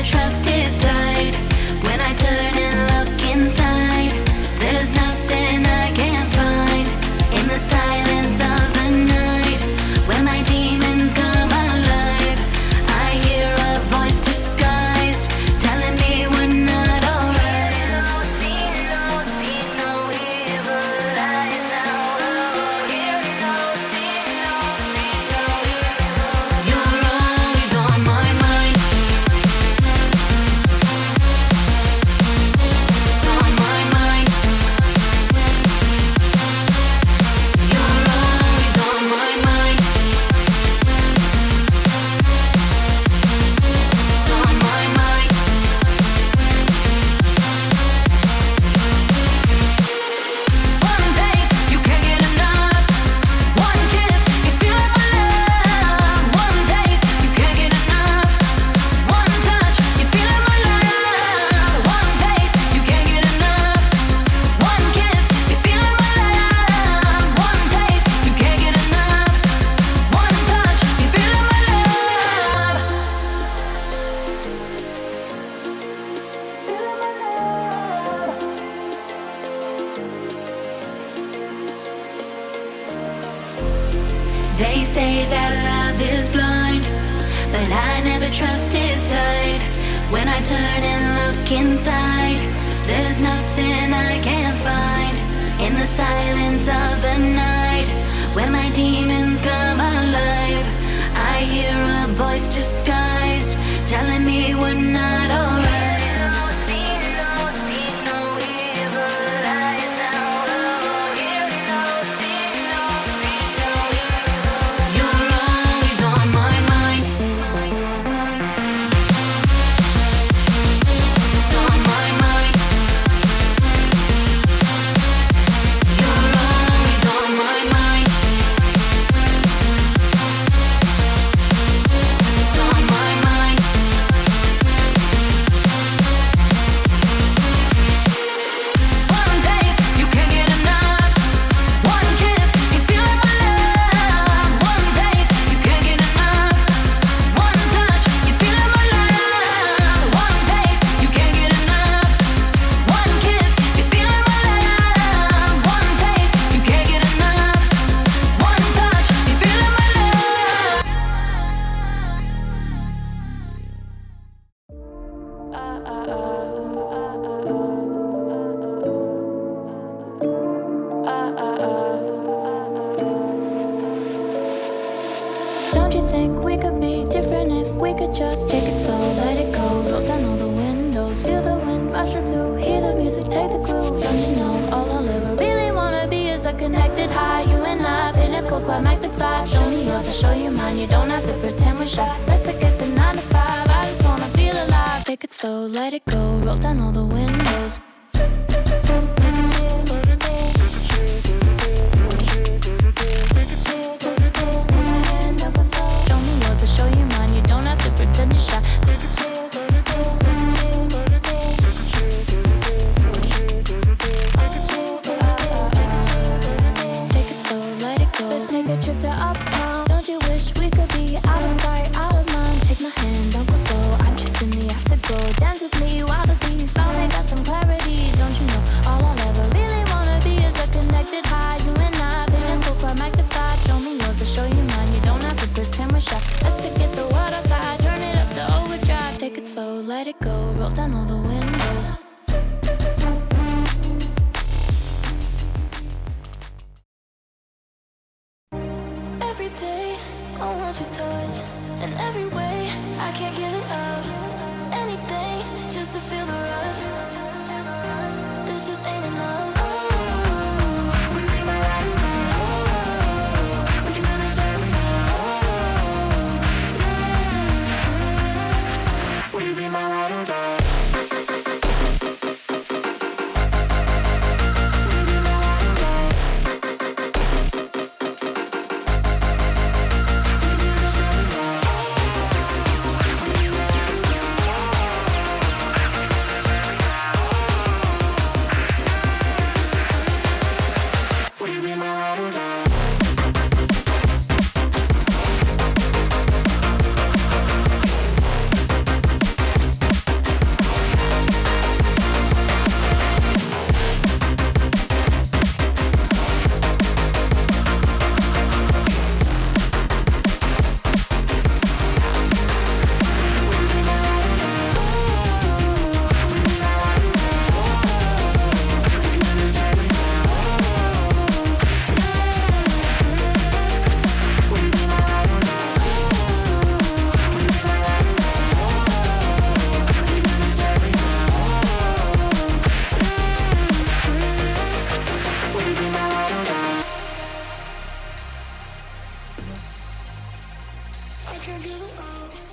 trusted side. When I turn and look inside, there's nothing I can't find. In the silence of the night, when my demons come alive, I hear a voice disguised, telling me we're not alright. See no evil eyes now. Hear no, see no, you're always on my mind. On my mind. You're always on my mind. On my mind. One taste, you can't get enough. One kiss, you feel my love. One taste, you can't get enough. One touch, you feel my love. One taste, you can't get enough. One kiss, you feel my love. One taste, you can't get enough. One touch, you feel my love. They say that love is blind, but I never trusted sight. When I turn and look inside, there's nothing I can't find. In the silence of the night, when my demons come alive, I hear a voice disguised, telling me we're not alright. You're always on my mind. On my mind. You're always on my mind. On my mind. One taste, you can't get enough. One kiss, you feel my love. One taste, you can't get enough. One touch, you feel my love. One taste, you can't get enough. One kiss, you feel my love. One taste, you can't get enough. One touch, you feel my love. Don't you think we could be different if we could just take it slow, let it go, roll down all the windows, feel the wind rush it through, hear the music, take the groove. Don't you know all I'll ever really wanna be is a connected high, you and I, pinnacle climactic vibe. Show me yours, I'll show you mine, you don't have to pretend we're shy. Let's forget the 9 to 5, I just wanna feel alive. Take it slow, let it go, roll down all the windows. Show me yours, I'll show you mine. You don't have to pretend you're shy. Take it slow, let it go. Let's take a trip to uptown. Don't you wish we could be out of sight, out of mind? Take my hand, don't go slow. I'm chasing the afterglow. Dance with me while the beat finally got some clarity. Don't you know all I'll ever really wanna be is a connected high. You and I, pinnacle climactic vibe. Show me yours, I'll show you mine. You don't have to pretend we're shy. Let's forget the world outside, turn it up to overdrive. Take it slow, let it go, roll down all the windows. Every day, I want your touch, and every way, I can't give it up. Anything, just to feel the rush. This just ain't enough. We be my ride or die. We can do this every night. Will you be my ride or die? Will you be my ride or die? We can do this every night. I can't get enough.